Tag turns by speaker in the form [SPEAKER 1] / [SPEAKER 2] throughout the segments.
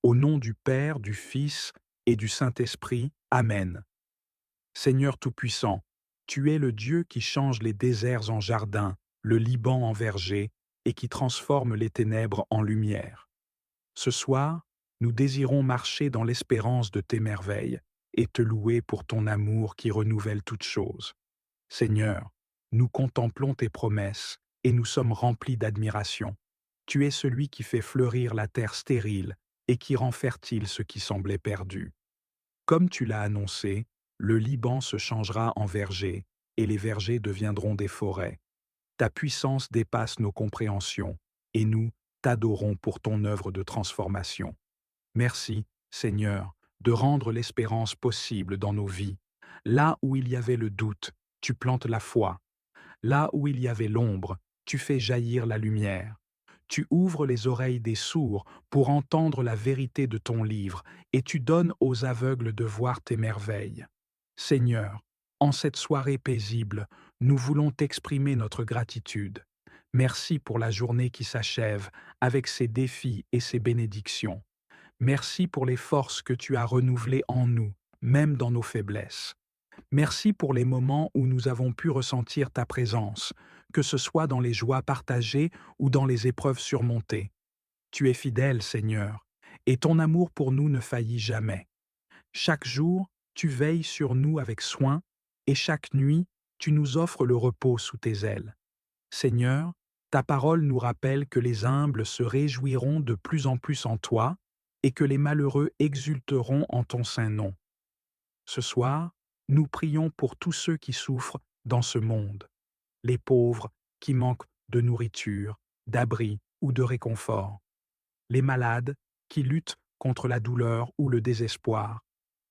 [SPEAKER 1] Au nom du Père, du Fils et du Saint-Esprit. Amen. Seigneur Tout-Puissant, tu es le Dieu qui change les déserts en jardins, le Liban en verger, et qui transforme les ténèbres en lumière. Ce soir, nous désirons marcher dans l'espérance de tes merveilles et te louer pour ton amour qui renouvelle toutes choses. Seigneur, nous contemplons tes promesses et nous sommes remplis d'admiration. Tu es celui qui fait fleurir la terre stérile et qui rend fertile ce qui semblait perdu. Comme tu l'as annoncé, le Liban se changera en verger et les vergers deviendront des forêts. Ta puissance dépasse nos compréhensions et nous t'adorons pour ton œuvre de transformation. Merci, Seigneur, de rendre l'espérance possible dans nos vies. Là où il y avait le doute, tu plantes la foi. Là où il y avait l'ombre, tu fais jaillir la lumière. Tu ouvres les oreilles des sourds pour entendre la vérité de ton livre, et tu donnes aux aveugles de voir tes merveilles. Seigneur, en cette soirée paisible, nous voulons t'exprimer notre gratitude. Merci pour la journée qui s'achève, avec ses défis et ses bénédictions. Merci pour les forces que tu as renouvelées en nous, même dans nos faiblesses. Merci pour les moments où nous avons pu ressentir ta présence, que ce soit dans les joies partagées ou dans les épreuves surmontées. Tu es fidèle, Seigneur, et ton amour pour nous ne faillit jamais. Chaque jour, tu veilles sur nous avec soin, et chaque nuit, tu nous offres le repos sous tes ailes. Seigneur, ta parole nous rappelle que les humbles se réjouiront de plus en plus en toi, et que les malheureux exulteront en ton saint nom. Ce soir, nous prions pour tous ceux qui souffrent dans ce monde, les pauvres qui manquent de nourriture, d'abri ou de réconfort, les malades qui luttent contre la douleur ou le désespoir,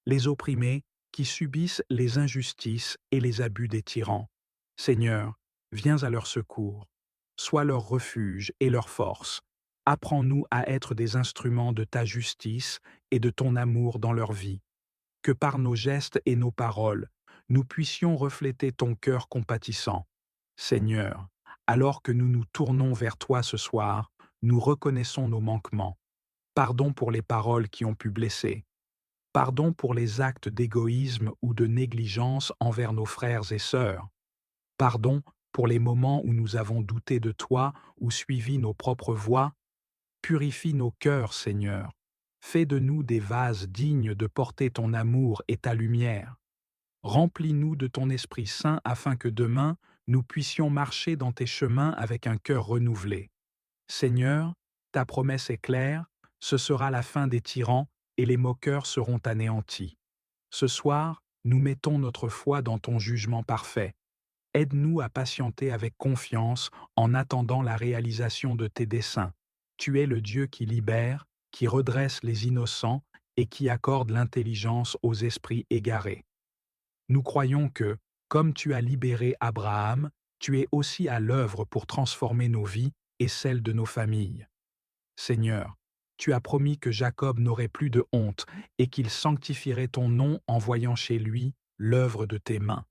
[SPEAKER 1] les opprimés qui subissent les injustices et les abus des tyrans. Seigneur, viens à leur secours, sois leur refuge et leur force. Apprends-nous à être des instruments de ta justice et de ton amour dans leur vie. Que par nos gestes et nos paroles, nous puissions refléter ton cœur compatissant. Seigneur, alors que nous nous tournons vers toi ce soir, nous reconnaissons nos manquements. Pardon pour les paroles qui ont pu blesser. Pardon pour les actes d'égoïsme ou de négligence envers nos frères et sœurs. Pardon pour les moments où nous avons douté de toi ou suivi nos propres voies. Purifie nos cœurs, Seigneur. Fais de nous des vases dignes de porter ton amour et ta lumière. Remplis-nous de ton Esprit Saint afin que demain, nous puissions marcher dans tes chemins avec un cœur renouvelé. Seigneur, ta promesse est claire, ce sera la fin des tyrans et les moqueurs seront anéantis. Ce soir, nous mettons notre foi dans ton jugement parfait. Aide-nous à patienter avec confiance en attendant la réalisation de tes desseins. Tu es le Dieu qui libère, qui redresse les innocents et qui accorde l'intelligence aux esprits égarés. Nous croyons que, comme tu as libéré Abraham, tu es aussi à l'œuvre pour transformer nos vies et celles de nos familles. Seigneur, tu as promis que Jacob n'aurait plus de honte et qu'il sanctifierait ton nom en voyant chez lui l'œuvre de tes mains.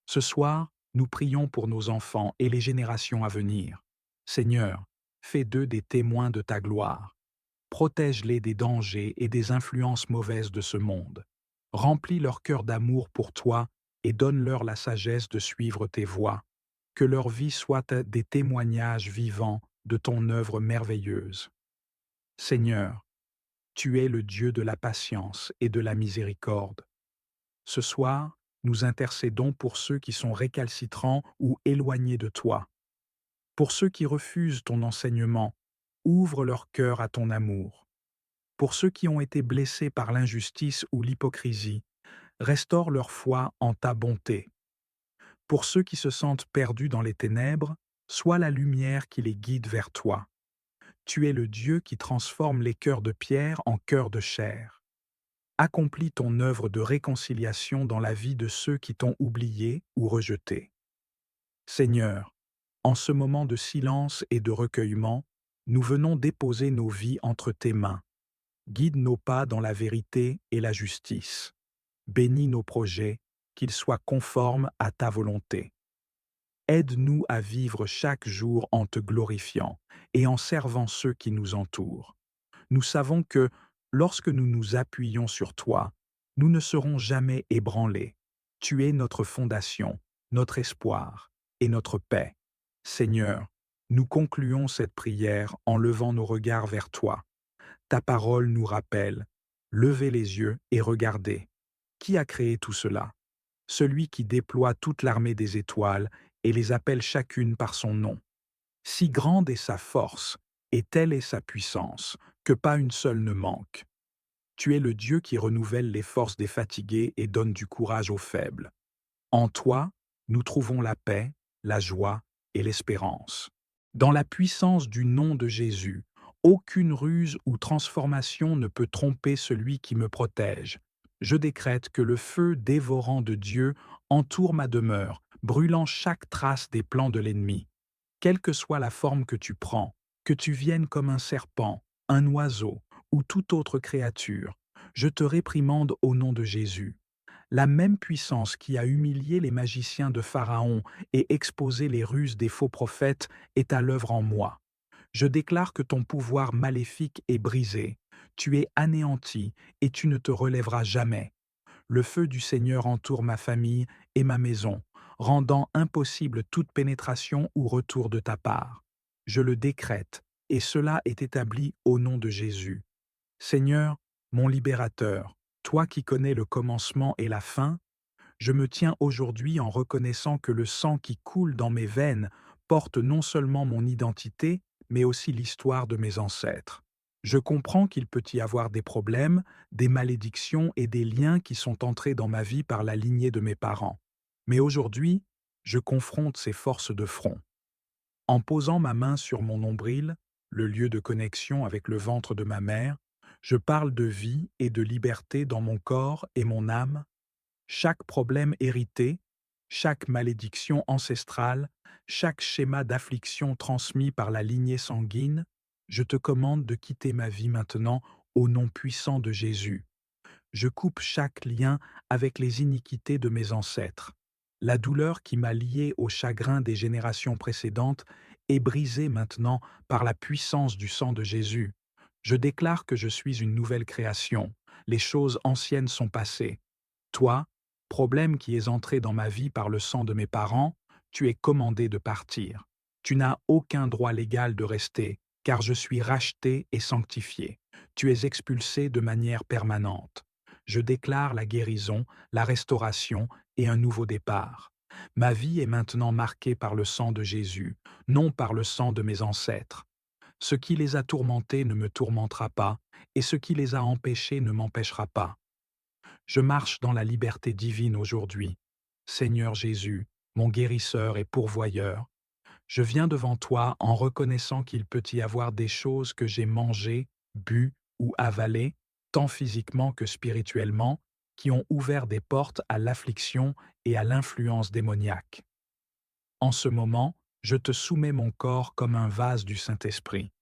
[SPEAKER 1] Ce soir, nous prions pour nos enfants et les générations à venir. Seigneur, fais d'eux des témoins de ta gloire. Protège-les des dangers et des influences mauvaises de ce monde. Remplis leur cœur d'amour pour toi et donne-leur la sagesse de suivre tes voies. Que leur vie soit des témoignages vivants de ton œuvre merveilleuse. Seigneur, tu es le Dieu de la patience et de la miséricorde. Ce soir, nous intercédons pour ceux qui sont récalcitrants ou éloignés de toi. Pour ceux qui refusent ton enseignement, ouvre leur cœur à ton amour. Pour ceux qui ont été blessés par l'injustice ou l'hypocrisie, restaure leur foi en ta bonté. Pour ceux qui se sentent perdus dans les ténèbres, sois la lumière qui les guide vers toi. Tu es le Dieu qui transforme les cœurs de pierre en cœurs de chair. Accomplis ton œuvre de réconciliation dans la vie de ceux qui t'ont oublié ou rejeté. Seigneur, en ce moment de silence et de recueillement, nous venons déposer nos vies entre tes mains. Guide nos pas dans la vérité et la justice. Bénis nos projets, qu'ils soient conformes à ta volonté. Aide-nous à vivre chaque jour en te glorifiant et en servant ceux qui nous entourent. Nous savons que, Lorsque nous nous appuyons sur toi, nous ne serons jamais ébranlés. Tu es notre fondation, notre espoir et notre paix. Seigneur, nous concluons cette prière en levant nos regards vers toi. Ta parole nous rappelle, levez les yeux et regardez. Qui a créé tout cela? Celui qui déploie toute l'armée des étoiles et les appelle chacune par son nom. Si grande est sa force, et telle est sa puissance, que pas une seule ne manque. Tu es le Dieu qui renouvelle les forces des fatigués et donne du courage aux faibles. En toi, nous trouvons la paix, la joie et l'espérance. Dans la puissance du nom de Jésus, aucune ruse ou transformation ne peut tromper celui qui me protège. Je décrète que le feu dévorant de Dieu entoure ma demeure, brûlant chaque trace des plans de l'ennemi. Quelle que soit la forme que tu prends, que tu viennes comme un serpent, un oiseau ou toute autre créature, je te réprimande au nom de Jésus. La même puissance qui a humilié les magiciens de Pharaon et exposé les ruses des faux prophètes est à l'œuvre en moi. Je déclare que ton pouvoir maléfique est brisé, tu es anéanti et tu ne te relèveras jamais. Le feu du Seigneur entoure ma famille et ma maison, rendant impossible toute pénétration ou retour de ta part. Je le décrète, et cela est établi au nom de Jésus. Seigneur, mon libérateur, toi qui connais le commencement et la fin, je me tiens aujourd'hui en reconnaissant que le sang qui coule dans mes veines porte non seulement mon identité, mais aussi l'histoire de mes ancêtres. Je comprends qu'il peut y avoir des problèmes, des malédictions et des liens qui sont entrés dans ma vie par la lignée de mes parents. Mais aujourd'hui, je confronte ces forces de front. En posant ma main sur mon nombril, le lieu de connexion avec le ventre de ma mère, je parle de vie et de liberté dans mon corps et mon âme. Chaque problème hérité, chaque malédiction ancestrale, chaque schéma d'affliction transmis par la lignée sanguine, je te commande de quitter ma vie maintenant au nom puissant de Jésus. Je coupe chaque lien avec les iniquités de mes ancêtres. La douleur qui m'a lié au chagrin des générations précédentes est brisée maintenant par la puissance du sang de Jésus. Je déclare que je suis une nouvelle création. Les choses anciennes sont passées. Toi, problème qui es entré dans ma vie par le sang de mes parents, tu es commandé de partir. Tu n'as aucun droit légal de rester, car je suis racheté et sanctifié. Tu es expulsé de manière permanente. Je déclare la guérison, la restauration et un nouveau départ. Ma vie est maintenant marquée par le sang de Jésus, non par le sang de mes ancêtres. Ce qui les a tourmentés ne me tourmentera pas, et ce qui les a empêchés ne m'empêchera pas. Je marche dans la liberté divine aujourd'hui. Seigneur Jésus, mon guérisseur et pourvoyeur, je viens devant toi en reconnaissant qu'il peut y avoir des choses que j'ai mangées, bues ou avalées, tant physiquement que spirituellement, qui ont ouvert des portes à l'affliction et à l'influence démoniaque. En ce moment, je te soumets mon corps comme un vase du Saint-Esprit.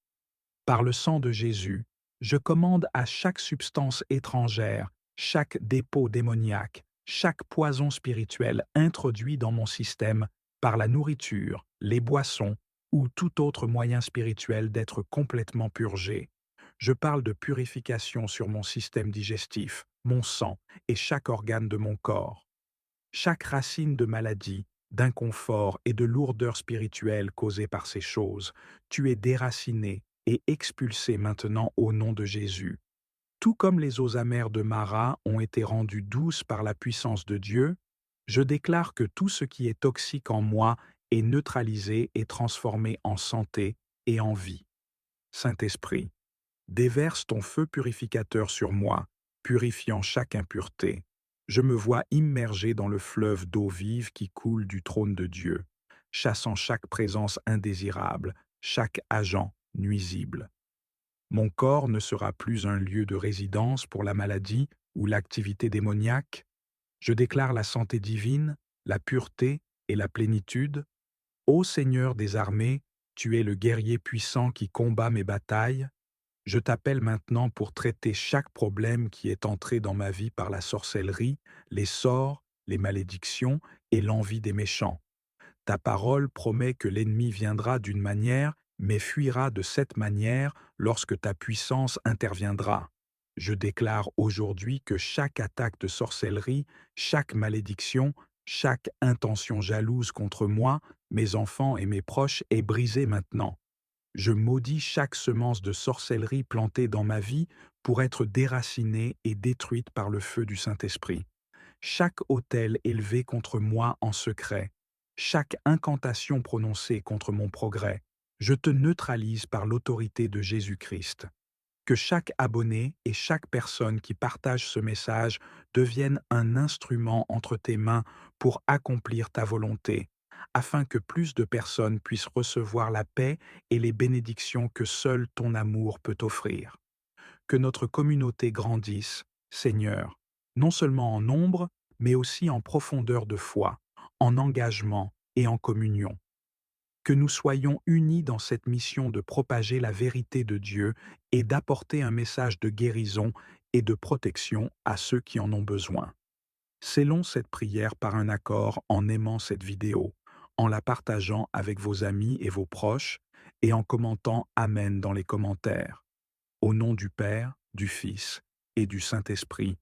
[SPEAKER 1] Par le sang de Jésus, je commande à chaque substance étrangère, chaque dépôt démoniaque, chaque poison spirituel introduit dans mon système par la nourriture, les boissons ou tout autre moyen spirituel d'être complètement purgé. Je parle de purification sur mon système digestif, mon sang et chaque organe de mon corps. Chaque racine de maladie, d'inconfort et de lourdeur spirituelle causée par ces choses, tu es déraciné et expulsé maintenant au nom de Jésus. Tout comme les eaux amères de Mara ont été rendues douces par la puissance de Dieu, je déclare que tout ce qui est toxique en moi est neutralisé et transformé en santé et en vie. Saint-Esprit, déverse ton feu purificateur sur moi, purifiant chaque impureté. Je me vois immergé dans le fleuve d'eau vive qui coule du trône de Dieu, chassant chaque présence indésirable, chaque agent nuisible. Mon corps ne sera plus un lieu de résidence pour la maladie ou l'activité démoniaque. Je déclare la santé divine, la pureté et la plénitude. Ô Seigneur des armées, tu es le guerrier puissant qui combat mes batailles. Je t'appelle maintenant pour traiter chaque problème qui est entré dans ma vie par la sorcellerie, les sorts, les malédictions et l'envie des méchants. Ta parole promet que l'ennemi viendra d'une manière, mais fuira de cette manière lorsque ta puissance interviendra. Je déclare aujourd'hui que chaque attaque de sorcellerie, chaque malédiction, chaque intention jalouse contre moi, mes enfants et mes proches est brisée maintenant. Je maudis chaque semence de sorcellerie plantée dans ma vie pour être déracinée et détruite par le feu du Saint-Esprit. Chaque autel élevé contre moi en secret, chaque incantation prononcée contre mon progrès, je te neutralise par l'autorité de Jésus-Christ. Que chaque abonné et chaque personne qui partage ce message devienne un instrument entre tes mains pour accomplir ta volonté, afin que plus de personnes puissent recevoir la paix et les bénédictions que seul ton amour peut offrir. Que notre communauté grandisse, Seigneur, non seulement en nombre, mais aussi en profondeur de foi, en engagement et en communion. Que nous soyons unis dans cette mission de propager la vérité de Dieu et d'apporter un message de guérison et de protection à ceux qui en ont besoin. Scellons cette prière par un accord en aimant cette vidéo, en la partageant avec vos amis et vos proches, et en commentant Amen dans les commentaires. Au nom du Père, du Fils et du Saint-Esprit.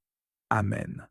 [SPEAKER 1] Amen.